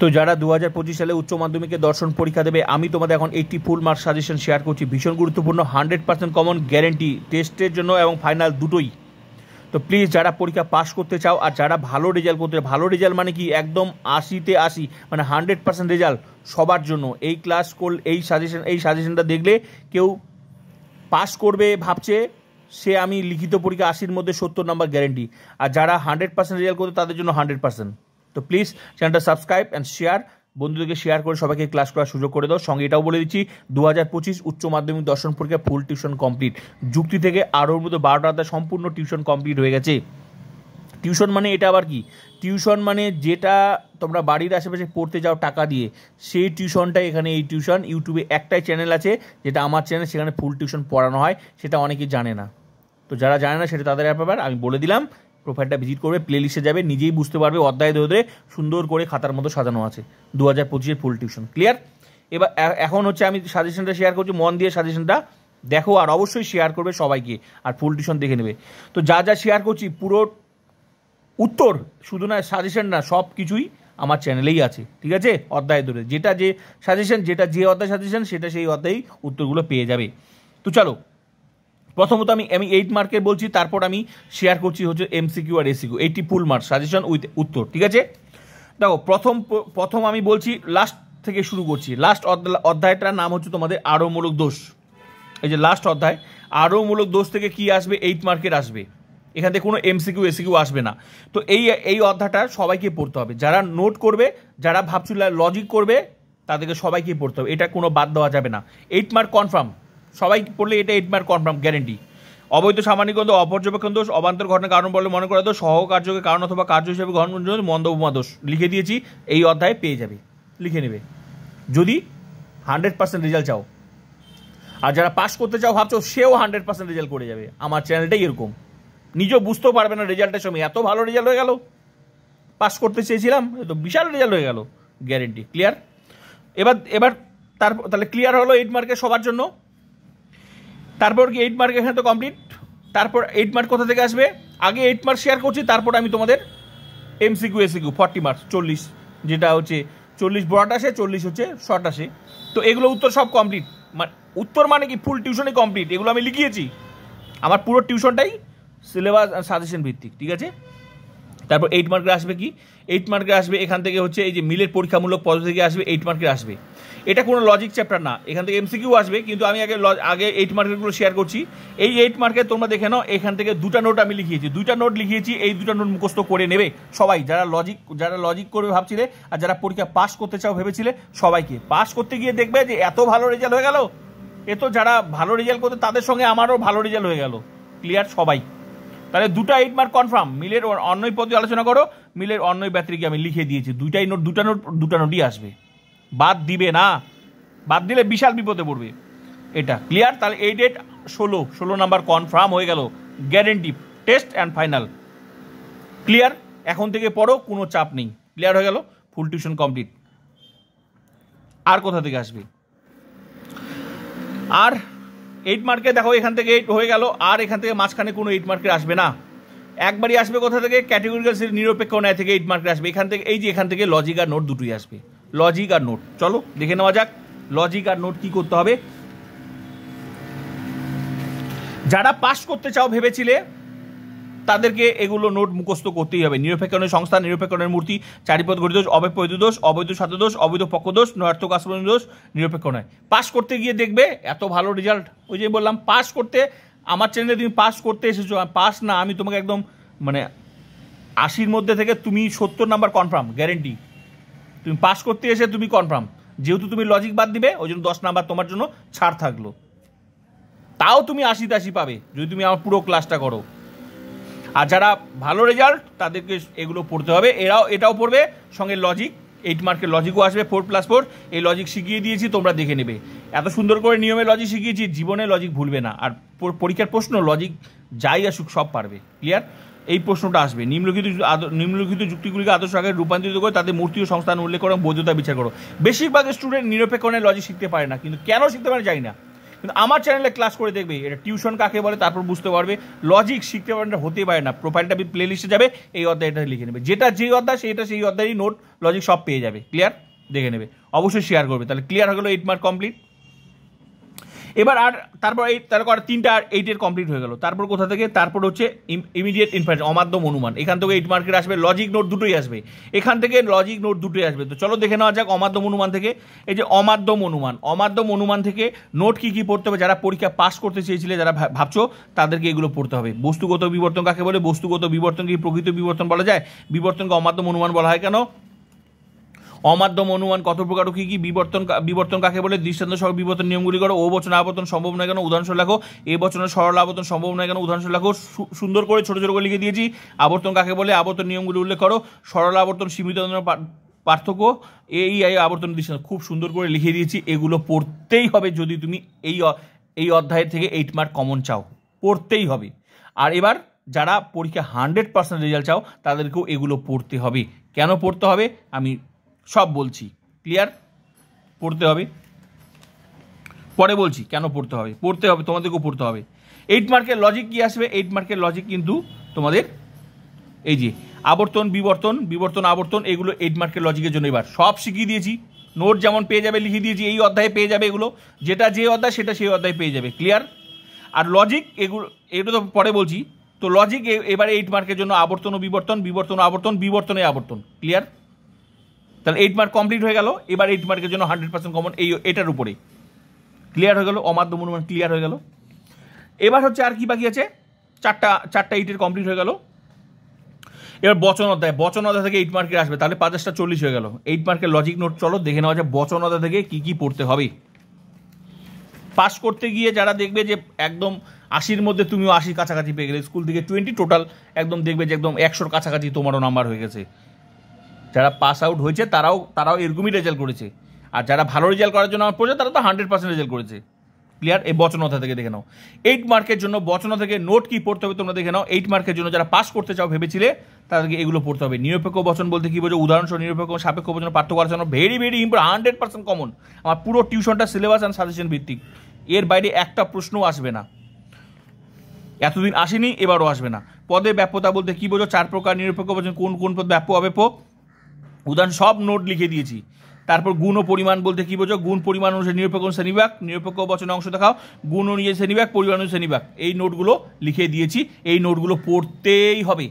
তো যারা 2025 সালে উচ্চ মাধ্যমিকে দর্শন পরীক্ষা দেবে, আমি তোমাদের এখন 80 ফুল মার্ক সাজেশন শেয়ার করছি। ভীষণ গুরুত্বপূর্ণ, 100% কমন গ্যারেন্টি টেস্টের জন্য এবং ফাইনাল দুটোই। তো প্লিজ যারা পরীক্ষা পাস করতে চাও আর যারা ভালো রেজাল্ট করতে, ভালো রেজাল্ট মানে কি একদম 80-তে 80, মানে 100% রেজাল্ট সবার জন্য এই ক্লাস করলে, এই সাজেশনটা দেখলে কেউ পাস করবে ভাবছে সে, আমি লিখিত পরীক্ষা 80-র মধ্যে 70 নাম্বার গ্যারেন্টি। আর যারা 100% রেজাল্ট করতে তাদের জন্য 100%। তো প্লিজ চ্যানেলটা সাবস্ক্রাইব অ্যান্ড শেয়ার, বন্ধুদেরকে শেয়ার করে সবাইকে ক্লাস করার সুযোগ করে দাও। সঙ্গে এটাও বলে দিচ্ছি 2025 উচ্চ মাধ্যমিক দর্শন পরীক্ষা ফুল টিউশন কমপ্লিট। যুক্তি থেকে আরোর মধ্যে 12টা সম্পূর্ণ টিউশন কমপ্লিট হয়ে গেছে। টিউশন মানে এটা আবার কি? টিউশন মানে যেটা তোমরা বাড়ির আশেপাশে পড়তে যাও টাকা দিয়ে, সেই টিউশনটাই এখানে। এই টিউশন ইউটিউবে একটাই চ্যানেল আছে যেটা আমার চ্যানেল, সেখানে ফুল টিউশন পড়ানো হয়, সেটা অনেকেই জানে না। তো যারা জানে না সেটা তাদের ব্যাপার, আমি বলে দিলাম। প্রোফাইলটা ভিজিট করবে, প্লে লিস্টে যাবে, নিজেই বুঝতে পারবে অধ্যায় ধরে ধরে সুন্দর করে খাতার মতো সাজানো আছে 2025-এর ফুল টিউশন। ক্লিয়ার? এবার এখন হচ্ছে আমি সাজেশনটা শেয়ার করছি, মন দিয়ে সাজেশনটা দেখো আর অবশ্যই শেয়ার করবে সবাইকে, আর ফুল টিউশন দেখে নেবে। তো যা যা শেয়ার করছি পুরো উত্তর, শুধু না সাজেশন না, সব কিছুই আমার চ্যানেলেই আছে, ঠিক আছে? অধ্যায় ধরে যেটা যে সাজেশন, যেটা যে অধ্যায় সাজেশন, সেটা সেই অধ্যায়েই উত্তরগুলো পেয়ে যাবে। তো চলো, প্রথমত আমি 8 মার্কের বলছি, তারপর আমি শেয়ার করছি হচ্ছে এমসিকিউ আর SCQ. 80 full mark suggestion with উত্তর, ঠিক আছে? দেখো, প্রথম আমি বলছি, লাস্ট থেকে শুরু করছি। লাস্ট অধ্যায়টার নাম হচ্ছে তোমাদের আরোমূলক দোষ। এই যে লাস্ট অধ্যায়, আরোমূলক দোষ থেকে কি আসবে? 8 মার্কের আসবে। এখান থেকে কোনো এমসিকিউ এসিকিউ আসবে না। তো এই অধ্যায়টা সবাইকে পড়তে হবে। যারা নোট করবে, যারা ভাবছিল লজিক করবে, তাদেরকে সবাইকে পড়তে হবে। এটা কোনো বাদ দেওয়া যাবে না। 8 মার্ক কনফার্ম, সবাই পড়লে এটা 8 মার্ক কনফার্ম গ্যারেন্টি। অবৈধ সামাজিক দোষ, অপর্যবেক্ষণ দোষ, অবান্তর ঘটনার কারণ বলে মনে করা দোষ, সহকার্যকে কারণ অথবা কার্য হিসেবে গ্রহণ দোষ, মন্দ উপমা দোষ লিখে দিয়েছি। এই অধ্যায়ে পেয়ে যাবে, লিখে নেবে যদি 100% রেজাল্ট চাও। আর যারা পাস করতে চাও ভাবছো, সেও 100% রেজাল্ট করে যাবে। আমার চ্যানেলটাই এরকম, নিজেও বুঝতেও পারবে না রেজাল্টের সময় এত ভালো রেজাল্ট হয়ে গেল। পাস করতে চেয়েছিলাম, তো বিশাল রেজাল্ট হয়ে গেল, গ্যারেন্টি। ক্লিয়ার? এবার তাহলে ক্লিয়ার হলো 8 মার্কের সবার জন্য। তারপর কি 8 মার্ক এখানে তো কমপ্লিট। তারপর 8 মার্ক কোথা থেকে আসবে? আগে 8 মার্ক শেয়ার করছি, তারপর আমি তোমাদের এমসিকিউ এসিকিউ 40 মার্কস 40, যেটা হচ্ছে 40 ব্রড আসে, 40 হচ্ছে শর্ট আসে। তো এগুলো উত্তর সব কমপ্লিট। উত্তর মানে কি? ফুল টিউশনই কমপ্লিট। এগুলো আমি লিখিয়েছি, আমার পুরো টিউশনটাই সিলেবাস আর সাজেশন ভিত্তিক, ঠিক আছে? তারপর 8 মার্কের আসবে কি? 8 মার্কের আসবে এখান থেকে হচ্ছে এই যে মিলের পরীক্ষামূলক পদ্ধতি থেকে আসবে, 8 মার্কের আসবে। এটা কোনো লজিক চ্যাপ্টার না, এখান থেকে এমসিকিউ আসবে, কিন্তু আমি আগে 8 মার্কেরগুলো শেয়ার করছি। এই 8 মার্কের তোমরা দেখে নাও, এখান থেকে 2টা নোট আমি লিখিয়েছি, 2টা নোট লিখিয়েছি। এই 2টা নোট মুখস্থ করে নেবে সবাই, যারা লজিক করবে ভাবছিলে, আর যারা পরীক্ষা পাস করতে চাও ভেবেছিলে, সবাইকে। পাস করতে গিয়ে দেখবে যে এত ভালো রেজাল্ট হয়ে গেল, এ তো যারা ভালো রেজাল্ট করতে তাদের সঙ্গে আমারও ভালো রেজাল্ট হয়ে গেল। ক্লিয়ার সবাই? তাহলে 2টা 8 মার্ক কনফার্ম। মিলের অন্যই পদ্ধতি আলোচনা করো, মিলের অন্যই ব্যতিরিকে আমি লিখে দিয়েছি। 2টা নোটই আসবে, বাদ দিবে না। বাদ দিলে বিশাল বিপদে পড়বে এটা। ক্লিয়ার? তাহলে 8 8 16 নাম্বার কনফার্ম হয়ে গেল, guarantee, test and final. Clear? এখন থেকে পড়ো, কোনো চাপ নেই। ক্লিয়ার হয়ে গেল, ফুল টিউশন কমপ্লিট। আর কোথা থেকে আসবে? আর 8 মার্কে দেখো, এখান থেকে 8 হয়ে গেল, আর এখান থেকে মাঝখানে কোনো 8 মার্কের আসবে না। একবারই আসবে কোথা থেকে? ক্যাটেগরিক্যাল নিরপেক্ষ ন্যায় থেকে 8 মার্কের আসবে। এখান থেকে এখান থেকে লজিক আর নোট দুটোই আসবে। লজিক আর নোট, চলো দেখে নেওয়া যাক লজিক আর নোট কি করতে হবে। যারা পাস করতে চাও ভেবেছিলে, তাদেরকে এগুলো নোট মুখস্থ করতেই হবে। নিরপেক্ষণের সংস্থা, নিরপেক্ষণের মূর্তি, চারিপদ গঠিত দোষ, অবৈধ দোষ, অবৈধ ছাত্র দোষ, অবৈধ পক্ষ দোষ, নয়ার্থক আশ্রম দোষ, নিরপেক্ষ নয়। পাস করতে গিয়ে দেখবে এত ভালো রেজাল্ট। ওই যে বললাম, পাস করতে, আমার চ্যানেলে তুমি পাস করতে এসেছো, পাস না, আমি তোমাকে একদম মানে 80-র মধ্যে থেকে তুমি 70 নাম্বার কনফার্ম গ্যারেন্টি। তুমি পাস করতে এসে তুমি কনফার্ম, যেহেতু তুমি লজিক বাদ দিবে, ওই জন্য 10 নাম্বার তোমার জন্য ছাড় থাকলো। তাও তুমি 80-80 পাবে যদি তুমি আমার পুরো ক্লাসটা করো। আর যারা ভালো রেজাল্ট, তাদেরকে এগুলো পড়তে হবে। এটাও পড়বে, সঙ্গে লজিক, 8 মার্কের লজিকও আসবে 4+4। এই লজিক শিখিয়ে দিয়েছি, তোমরা দেখে নেবে। এত সুন্দর করে নিয়মে লজিক শিখিয়েছি, জীবনে লজিক ভুলবে না। আর পরীক্ষার প্রশ্ন লজিক যাই আসুক সব পারবে। ক্লিয়ার? এই প্রশ্নটা আসবে, নিম্নলিখিত যুক্তিগুলিকে আদর্শ আকারে রূপান্তরিত করে তাদের মূর্তি ও সংস্থান উল্লেখ করো, বৈধতা বিচার করো। বেশিরভাগ স্টুডেন্ট নিরপেক্ষণের লজিক শিখতে পারে না, কিন্তু কেন শিখতে পারে জানি না। কিন্তু আমার চ্যানেলে ক্লাস করে দেখবে এটা টিউশন কাকে বলে, তারপর বুঝতে পারবে লজিক শিখতে পারবে হতে পারে না। প্রোফাইলটা প্লে লিস্টে যাবে, এই অধ্যায়টা লিখে নেবে, যেটা যেই অধ্যায় সেটা সেই অধ্যায়েরই নোট লজিক সব পেয়ে যাবে। ক্লিয়ার? দেখে নেবে, অবশ্যই শেয়ার করবে। তাহলে ক্লিয়ার হয়ে গেলো 8 মার্ক কমপ্লিট। এবার আর তারপর আর 3টা আর 8-এর কমপ্লিট হয়ে গেল। তারপর কোথা থেকে? তারপর হচ্ছে ইমিডিয়েট ইনফারেন্স, অমাধ্যম অনুমান। এখান থেকে 8 মার্কের আসবে, লজিক নোট দুটোই আসবে, এখান থেকে লজিক নোট দুটোই আসবে। তো চলো দেখে নেওয়া যাক অমাধ্যম অনুমান থেকে। এই যে অমাধ্যম অনুমান থেকে নোট কি কি পড়তে হবে, যারা পরীক্ষা পাস করতে চেয়েছিলে, যারা ভাবছো তাদেরকে এগুলো পড়তে হবে। বস্তুগত বিবর্তন কাকে বলে? বস্তুগত বিবর্তন কি প্রকৃত বিবর্তন বলা যায়? বিবর্তনকে অমাধ্যম অনুমান বলা হয় কেন? অমাধ্যম অনুমান কত প্রকার, কি কি? বিবর্তন কাকে বলে? দৃষ্টান্ত সহ বিবর্তন নিয়মগুলি করো। ও বচন আবর্তন সম্ভব নয় কেন? উদাহরণ লেখো। এ বচনের সরল আবর্তন সম্ভব নয় কেন? উদাহরণ লেখো। সুন্দর করে ছোট ছোট করে লিখে দিয়েছি। আবর্তন কাকে বলে? আবর্তন নিয়মগুলি উল্লেখ করো। সরল আবর্তন, সীমিত পার্থক্য, এই আবর্তন দৃষ্টান্ত, খুব সুন্দর করে লিখে দিয়েছি। এগুলো পড়তেই হবে যদি তুমি এই অধ্যায় থেকে 8 মার্ক কমন চাও, পড়তেই হবে। আর এবার যারা পরীক্ষা 100% রেজাল্ট চাও তাদেরকেও এগুলো পড়তে হবে। কেন পড়তে হবে আমি সব বলছি। ক্লিয়ার? পড়তে হবে, পরে বলছি কেন পড়তে হবে। পড়তে হবে, তোমাদেরকেও পড়তে হবে। 8 মার্কের লজিক কি আসবে? 8 মার্কের লজিক কিন্তু তোমাদের এই যে আবর্তন, বিবর্তন, আবর্তন, এগুলো 8 মার্কের লজিকের জন্য এবার সব শিখিয়ে দিয়েছি। নোট যেমন পেয়ে যাবে, লিখে দিয়েছি, এই অধ্যায়ে পেয়ে যাবে এগুলো, যেটা যে অধ্যায় সেটা সেই অধ্যায়ে পেয়ে যাবে। ক্লিয়ার? আর লজিক এগুলো তো পরে বলছি। তো লজিক এবারে 8 মার্কের জন্য আবর্তন ও বিবর্তন, আবর্তন, বিবর্তনে আবর্তন। ক্লিয়ার? তাহলে 8 মার্ক কমপ্লিট হয়ে গেল। এবার 8 মার্কের জন্য 100% কমন এটার উপরে। ক্লিয়ার হয়ে গেল? অমাধ্যম অনুমান ক্লিয়ার হয়ে গেল। এবার হচ্ছে আর কি বাকি আছে? চারটা 8-এর কমপ্লিট হয়ে গেল। এবার বচন অধ্যায় থেকে 8 মার্কের আসবে, তাহলে 50টা 40 হয়ে গেল। 8 মার্কের লজিক নোট চলো দেখে নেওয়া যায় বচন অধ্যায় থেকে কি কি পড়তে হবে। পাস করতে গিয়ে যারা দেখবে যে একদম 80-র মধ্যে তুমিও 80 কাছাকাছি পেয়ে গেলে, স্কুল থেকে 20 টোটাল একদম দেখবে যে একদম 100-র কাছাকাছি তোমারও নাম্বার হয়ে গেছে। যারা পাস আউট হয়েছে তারাও এরকমই রেজাল্ট করেছে। আর যারা ভালো রেজাল্ট করার জন্য আমার পড়েছে তারা তো 100% রেজাল্ট করেছে। ক্লিয়ার? এই বচনতা থেকে দেখে নাও। 8 মার্কের জন্য বচনতা থেকে নোট কি পড়তে হবে তোমরা দেখে নাও। 8 মার্কের জন্য যারা পাস করতে চাও ভেবেছিলে তাদেরকে এগুলো পড়তে হবে। নিরপেক্ষ বচন বলতে কি বোঝো? উদাহরণস্বরূপ নিরপেক্ষ সাপেক্ষ বচন পার্থক্য করার জন্য ভেরি ইম্পর্টেন্ট, 100% কমন। আমার পুরো টিউশনটা সিলেবাস অ্যান্ড সাজেশন ভিত্তিক, এর বাইরে একটা প্রশ্নও আসবে না। এতদিন আসেনি, এবারও আসবে না। পদে ব্যাপ্যতা বলতে কি বোঝো? 4 প্রকার। নিরপেক্ষ বচন কোন পদ ব্যাপ্য অব্যাপ্য, উদাহরণ সব নোট লিখে দিয়েছি। তারপর গুণ ও পরিমাণ বলতে কি বোঝো? গুণ পরিমাণ অনুসারে নিরপেক্ষ শ্রেণীবিভাগ, নিরপেক্ষ বচনের অংশ দেখাও, গুণ অনুযায়ী শ্রেণীবিভাগ, পরিমাণ অনুযায়ী শ্রেণীবিভাগ, এই নোটগুলো লিখে দিয়েছি। এই নোটগুলো পড়তেই হবে।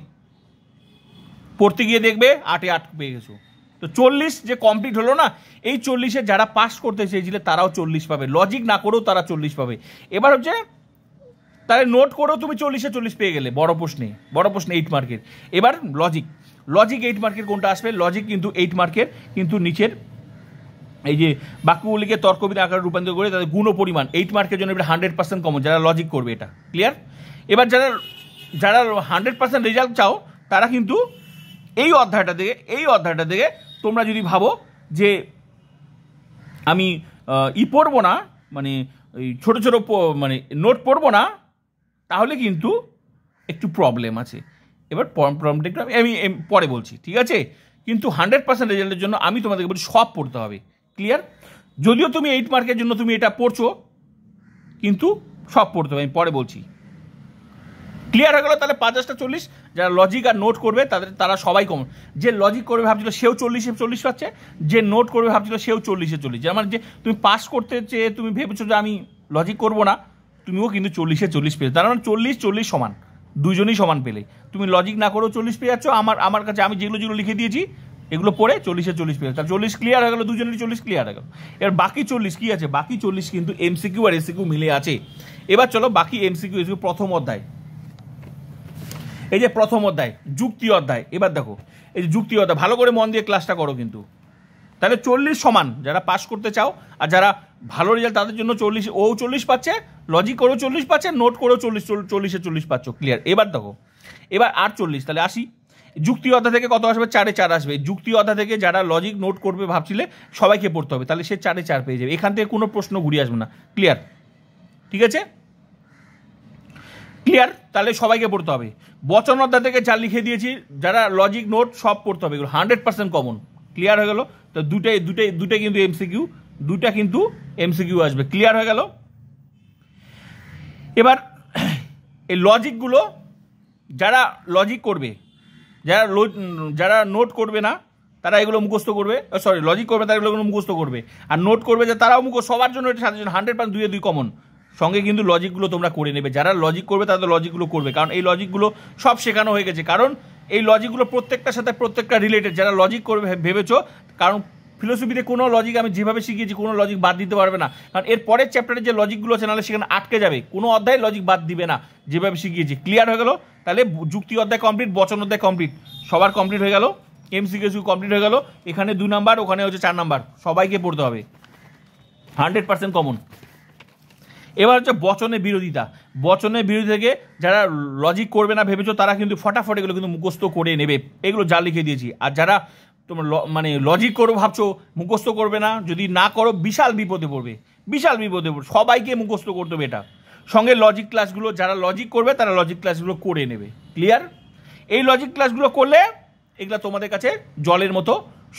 পড়তে গিয়ে দেখবে 8-এ 8 পেয়ে গেছো। তো 40 যে কমপ্লিট হলো না, এই 40-এ যারা পাস করতে চেয়েছিলে তারাও 40 পাবে, লজিক না করেও তারা 40 পাবে। এবার হচ্ছে তাহলে নোট করেও তুমি 40-এ 40 পেয়ে গেলে বড় প্রশ্নে 8 মার্কের। এবার লজিক 8 মার্কের কোনটা আসবে? লজিক কিন্তু 8 মার্কের কিন্তু নিচের এই যে বাক্যগুলিকে তর্কবিদ আকারে রূপান্তর করে তাদের গুণ ও পরিমাণ 8 মার্কের জন্য এটা 100% কমন, যারা লজিক করবে এটা। ক্লিয়ার? এবার যারা 100% রেজাল্ট চাও তারা কিন্তু এই অধ্যায়টা থেকে তোমরা যদি ভাবো যে আমি পড়বো না, মানে ওই ছোটো মানে নোট পড়বো না, তাহলে কিন্তু একটু প্রবলেম আছে। এবার প্রবলেমটা একটু আমি পরে বলছি, ঠিক আছে? কিন্তু 100% রেজাল্টের জন্য আমি তোমাদেরকে বলি সব পড়তে হবে। ক্লিয়ার? যদিও তুমি 8 মার্কের জন্য তুমি এটা পড়ছো, কিন্তু সব পড়তে হবে, আমি পরে বলছি। ক্লিয়ার হয়ে গেল? তাহলে 50টা 40 যারা লজিক আর নোট করবে তারা সবাই কমন। যে লজিক করবে ভাবছিল সেও 40-এ 40 পাচ্ছে, যে নোট করবে ভাবছিল সেও 40-এ 40। যেমন যে তুমি পাস করতে চেয়ে তুমি ভেবেছো যে আমি লজিক করবো না, তুমিও কিন্তু 40-এ 40 পেলে। তার মানে 40-40 সমান, দুজনেই সমান পেলে। তুমি লজিক না করেও 40 পেয়ে যাচ্ছ। আমার কাছে আমি যেগুলো লিখে দিয়েছি এগুলো পড়ে 40-এ 40 পেয়ে, তার 40 ক্লিয়ার হয়ে গেল, দুজনেরই 40 ক্লিয়ার হয়ে গেল। এবার বাকি 40 কি আছে? বাকি 40 কিন্তু এমসিকিউ আর এসিকিউ মিলে আছে। এবার চলো বাকি এমসিকিউ এসিকিউ। প্রথম অধ্যায়, এই যে প্রথম অধ্যায় যুক্তি অধ্যায়। এবার দেখো এই যে যুক্তি অধ্যায়, ভালো করে মন দিয়ে ক্লাসটা করো কিন্তু। তাহলে 40 সমান যারা পাস করতে চাও, আর যারা ভালো রেজাল্ট তাদের জন্য 40, ও 40 পাচ্ছে, লজিক করেও 40 পাচ্ছে, নোট করেও 40-এ 40 পাচ্ছ। ক্লিয়ার? এবার দেখো এবার আর 40, তাহলে আসি যুক্তি অধ্যায় থেকে কত আসবে? 4-এ 4 আসবে। যুক্তি অধ্যায় থেকে যারা লজিক নোট করবে ভাবছিলে সবাইকে পড়তে হবে, তাহলে সে 4-এ 4 পেয়ে যাবে। এখান থেকে কোনো প্রশ্ন ঘুরিয়ে আসবে না। ক্লিয়ার? ঠিক আছে? ক্লিয়ার? তাহলে সবাইকে পড়তে হবে। বচন অধ্যায় থেকে যা লিখে দিয়েছি, যারা লজিক নোট সব পড়তে হবে, এগুলো 100% কমন। ক্লিয়ার হয়ে গেল? তো দুটাই কিন্তু এমসিকিউ, দুটা কিন্তু এমসিকিউ আসবে। ক্লিয়ার হয়ে গেল? এবার এই লজিকগুলো যারা লজিক করবে, যারা নোট করবে না তারা এগুলো মুখস্থ করবে, সরি লজিক করবে তারা এগুলো মুখস্থ করবে, আর নোট করবে যে তারাও সবার জন্য এটা সাজেশন 100% 2 কমন। সঙ্গে কিন্তু লজিকগুলো তোমরা করে নেবে, যারা লজিক করবে তাদের লজিকগুলো করবে, কারণ এই লজিকগুলো সব শেখানো হয়ে গেছে, কারণ এই লজিকগুলো প্রত্যেকটার সাথে প্রত্যেকটা রিলেটেড। যারা লজিক করবে ভেবেছো, কারণ ফিলোসফিতে কোনো লজিক আমি যেভাবে শিখিয়েছি কোনো লজিক বাদ দিতে পারবে না, কারণ এর পরের চ্যাপ্টারে যে লজিকগুলো আছে নাহলে সেখানে আটকে যাবে, কোনো অধ্যায় লজিক বাদ দিবে না যেভাবে শিখিয়েছি। ক্লিয়ার হয়ে গেল? তাহলে যুক্তি অধ্যায় কমপ্লিট, বচন অধ্যায় কমপ্লিট, সবার কমপ্লিট হয়ে গেল, এমসিকিউ কমপ্লিট হয়ে গেল। এখানে 2 নাম্বার, ওখানে হচ্ছে 4 নাম্বার, সবাইকে পড়তে হবে, 100% কমন। এবার হচ্ছে বচনের বিরোধিতা। বচনের বিরোধী থেকে যারা লজিক করবে না ভেবেছো তারা কিন্তু ফটাফট এগুলো কিন্তু মুখস্থ করে নেবে, এগুলো যা লিখে দিয়েছি। আর যারা তোমার মানে লজিক করো ভাবছো, মুখস্থ করবে না, যদি না করো বিশাল বিপদে পড়বে, বিশাল বিপদে পড়বে। সবাইকে মুখস্থ করতে হবে এটা। সঙ্গে লজিক ক্লাসগুলো যারা লজিক করবে তারা লজিক ক্লাসগুলো করে নেবে। ক্লিয়ার? এই লজিক ক্লাসগুলো করলে এগুলো তোমাদের কাছে জলের মতো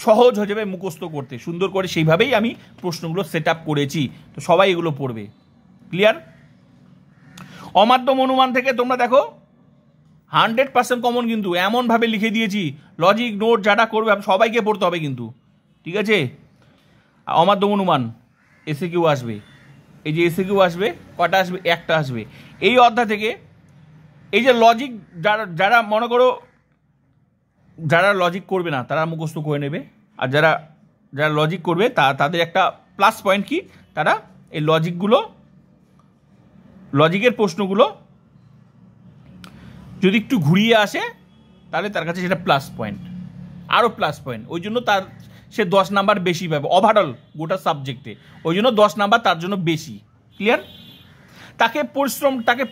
সহজ হয়ে যাবে মুখস্থ করতে, সুন্দর করে সেইভাবেই আমি প্রশ্নগুলো সেট আপ করেছি। তো সবাই এগুলো পড়বে। ক্লিয়ার? অমাধ্যম অনুমান থেকে তোমরা দেখো 100% কমন, কিন্তু এমনভাবে লিখে দিয়েছি লজিক নোট যারা করবে সবাইকে পড়তে হবে কিন্তু, ঠিক আছে? অমাধ্যম অনুমান এসিকিউ আসবে, এই যে এসিকিউ আসবে, কটা আসবে? একটা আসবে। এই অধ্যায় থেকে এই যে লজিক যারা মনে করো যারা লজিক করবে না তারা মুখস্থ করে নেবে, আর যারা লজিক করবে তাদের একটা প্লাস পয়েন্ট কি, তারা এই লজিকের প্রশ্নগুলো যদি একটু ঘুরিয়ে আসে তাহলে তার কাছে সেটা প্লাস পয়েন্ট, আরও প্লাস পয়েন্ট। ওই জন্য সে 10 নাম্বার বেশি পাবে ওভারঅল গোটা সাবজেক্টে, ওই জন্য 10 নাম্বার তার জন্য বেশি। ক্লিয়ার? তাকে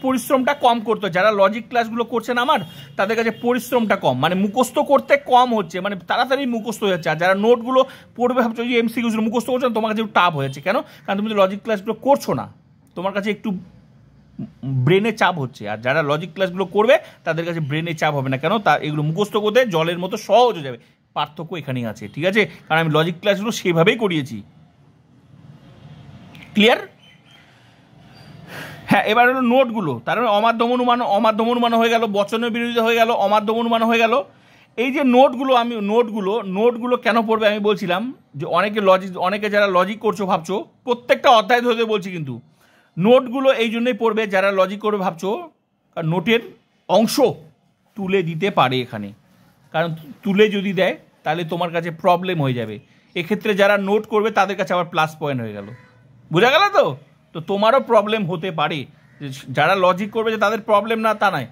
পরিশ্রমটা কম করতে, যারা লজিক ক্লাসগুলো করছেন আমার তাদের কাছে পরিশ্রমটা কম, মানে মুখস্থ করতে কম হচ্ছে, মানে তাড়াতাড়ি মুখস্থ হয়ে যাচ্ছে। আর যারা নোটগুলো পড়বে ভাবছো যে এমসিকিউগুলো মুখস্থ করছো না, তোমার কাছে একটু টাফ হয়ে যাচ্ছে। কেন? কারণ তুমি লজিক ক্লাসগুলো করছো না, তোমার কাছে একটু ব্রেনে চাপ হচ্ছে। আর যারা লজিক ক্লাসগুলো করবে তাদের কাছে ব্রেনে চাপ হবে না, কেন? এগুলো মুখস্থ করতে জলের মতো সহজ হয়ে যাবে। পার্থক্য এখানেই আছে, ঠিক আছে? কারণ আমি লজিক ক্লাসগুলো সেভাবেই করিয়েছি। ক্লিয়ার? হ্যাঁ, এবার হলো নোটগুলো। তার মানে অমাধ্যম অনুমান হয়ে গেল, বচনের বিরোধিতা হয়ে গেল, অমাধ্যম অনুমান হয়ে গেল। এই যে নোটগুলো কেন পড়বে আমি বলছিলাম যে অনেকে যারা লজিক করছো ভাবছো, প্রত্যেকটা অধ্যায় ধরে বলছি, কিন্তু নোটগুলো এই জন্যই পড়বে যারা লজিক করবে ভাবছো, আর নোটের অংশ তুলে দিতে পারে এখানে, কারণ তুলে যদি দেয় তাহলে তোমার কাছে প্রবলেম হয়ে যাবে। এক্ষেত্রে যারা নোট করবে তাদের কাছে আবার প্লাস পয়েন্ট হয়ে গেল। বোঝা গেল তো? তো তোমারও প্রবলেম হতে পারে, যারা লজিক করবে যে তাদের প্রবলেম না তা নয়,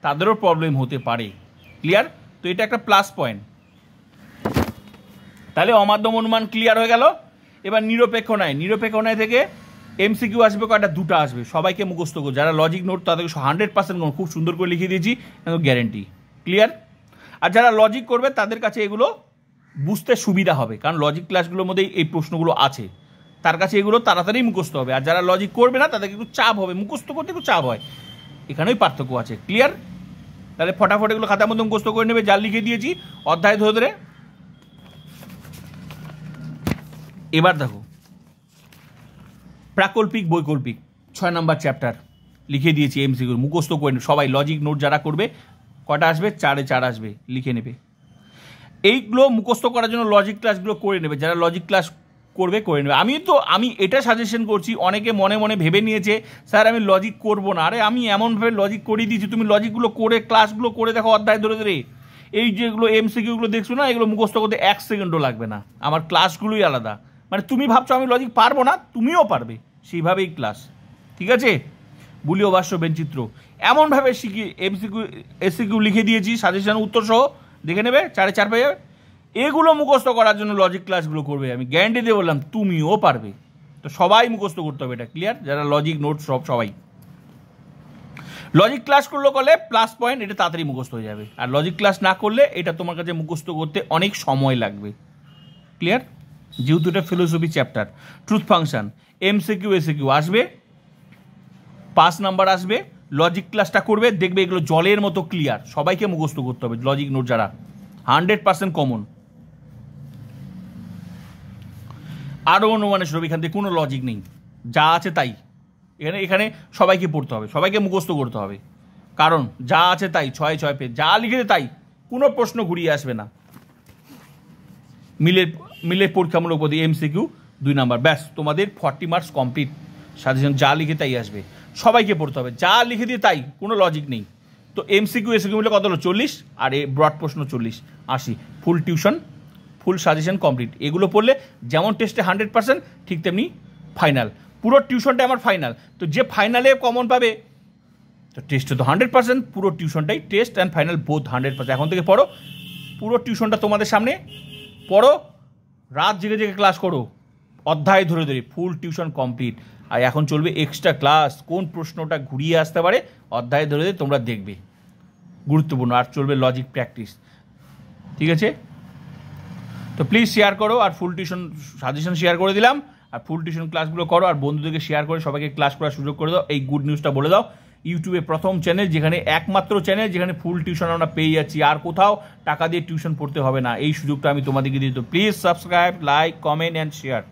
তাদেরও প্রবলেম হতে পারে। ক্লিয়ার? তো এটা একটা প্লাস পয়েন্ট। তাহলে অমাধ্যম অনুমান ক্লিয়ার হয়ে গেল। এবার নিরপেক্ষ ন্যায় থেকে এমসিকিউ আসবে কয়টা? 2টা আসবে, সবাইকে মুখস্থ করো। যারা লজিক নোট তাদেরকে 100% খুব সুন্দর করে লিখে দিয়েছি, গ্যারেন্টি। ক্লিয়ার? আর যারা লজিক করবে তাদের কাছে এগুলো বুঝতে সুবিধা হবে, কারণ লজিক ক্লাসগুলোর মধ্যেই এই প্রশ্নগুলো আছে, তার কাছে এগুলো তাড়াতাড়ি মুখস্থ হবে। আর যারা লজিক করবে না তাদেরকে একটু চাপ হবে, মুখস্থ করতে একটু চাপ হয়, এখানেই পার্থক্য আছে। ক্লিয়ার? তাহলে ফটাফট এগুলো খাতার মধ্যে মুখস্থ করে নেবে, যা লিখে দিয়েছি অধ্যায় ধরে ধরে। এবার দেখো প্রাকল্পিক বৈকল্পিক 6 নাম্বার চ্যাপ্টার লিখে দিয়েছি, এমসিকিউ মুখস্থ করে নেবে সবাই। লজিক নোট যারা করবে কটা আসবে? 4 আসবে, লিখে নেবে। এইগুলো মুখস্থ করার জন্য লজিক ক্লাসগুলো করে নেবে, যারা লজিক ক্লাস করবে করে নেবে। আমি এটা সাজেশন করছি, অনেকে মনে মনে ভেবে নিয়েছে স্যার আমি লজিক করবো না। আরে আমি এমনভাবে লজিক করিয়ে দিয়েছি, তুমি লজিকগুলো করে ক্লাসগুলো করে দেখো অধ্যায় ধরে ধরে। এই যেগুলো এমসিকিউগুলো দেখছো না, এগুলো মুখস্থ করতে 1 সেকেন্ডও লাগবে না, আমার ক্লাসগুলোই আলাদা। মানে তুমি ভাবছো আমি লজিক পারবো না, তুমিও পারবে, সেইভাবেই ক্লাস। ঠিক আছে? বুলীয় ভাষ্য বেঞ্চিত্র এমনভাবে শিখিয়ে এসিকিউ লিখে দিয়েছি, সাজেশন উত্তর সহ দেখে নেবে, 4 পেয়ে। এগুলো মুখস্থ করার জন্য লজিক ক্লাসগুলো করবে, আমি গ্যারান্টি দিয়ে বললাম তুমিও পারবে। তো সবাই মুখস্থ করতে হবে, এটা ক্লিয়ার? যারা লজিক নোট সবাই লজিক ক্লাস করলে প্লাস পয়েন্ট, এটা তাড়াতাড়ি মুখস্থ হয়ে যাবে। আর লজিক ক্লাস না করলে এটা তোমার কাছে মুখস্থ করতে অনেক সময় লাগবে। ক্লিয়ার? যেহেতু এটা philosophy chapter, truth function, MCQ SCQ আসবে, 5 নাম্বার আসবে। লজিক ক্লাসটা করবে, দেখবে এগুলো জলের মতো ক্লিয়ার, সবাইকে মুখস্থ করতে হবে। লজিক নোট যারা 100% কমন। আরও অনুমানের সব, এখান থেকে কোনো লজিক নেই, যা আছে তাই। এখানে এখানে সবাইকে পড়তে হবে, সবাইকে মুখস্থ করতে হবে, কারণ যা আছে তাই 6 পেজ, যা লিখেছে তাই, কোনো প্রশ্ন ঘুরিয়ে আসবে না। মিলের পরীক্ষামূলক পদ্ধতি MCQ 2 নাম্বার, ব্যাস তোমাদের 40 মার্কস কমপ্লিট। সাজেশন যা লিখে তাই আসবে, সবাইকে পড়তে হবে, যা লিখে দিয়ে তাই, কোনো লজিক নেই। তো MCQ SQ মিলে কত হলো 40, আর এ ব্রড প্রশ্ন 40, 80। ফুল টিউশন, ফুল সাজেশন কমপ্লিট। এগুলো পড়লে যেমন টেস্টে 100% ঠিক তেমনি ফাইনাল, পুরো টিউশনটাই আমার ফাইনাল। তো যে ফাইনালে কমন পাবে, তো টেস্টে তো 100%, পুরো টিউশনটাই টেস্ট অ্যান্ড ফাইনাল বোথ 100%। এখন থেকে পড়ো, পুরো টিউশনটা তোমাদের সামনে পড়ো, রাত জেগে জেগে ক্লাস করো, অধ্যায় ধরে ধরে, ফুল টিউশন কমপ্লিট। আর এখন চলবে এক্সট্রা ক্লাস, কোন প্রশ্নটা ঘুরিয়ে আসতে পারে অধ্যায় ধরে ধরে তোমরা দেখবে, গুরুত্বপূর্ণ। আর চলবে লজিক প্র্যাকটিস, ঠিক আছে? তো প্লিজ শেয়ার করো, আর ফুল টিউশন সাজেশন শেয়ার করে দিলাম, আর ফুল টিউশন ক্লাসগুলো করো, আর বন্ধুদেরকে শেয়ার করে সবাইকে ক্লাস করার সুযোগ করে দাও। এই গুড নিউজটা বলে দাও, ইউটিউবে প্রথম চ্যানেল, যেখানে একমাত্র চ্যানেল যেখানে ফুল টিউশন আমরা পেয়ে যাচ্ছি, আর কোথাও টাকা দিয়ে টিউশন পড়তে হবে না, এই সুযোগটা আমি তোমাদেরকে দিই। তো please subscribe, like, comment and share.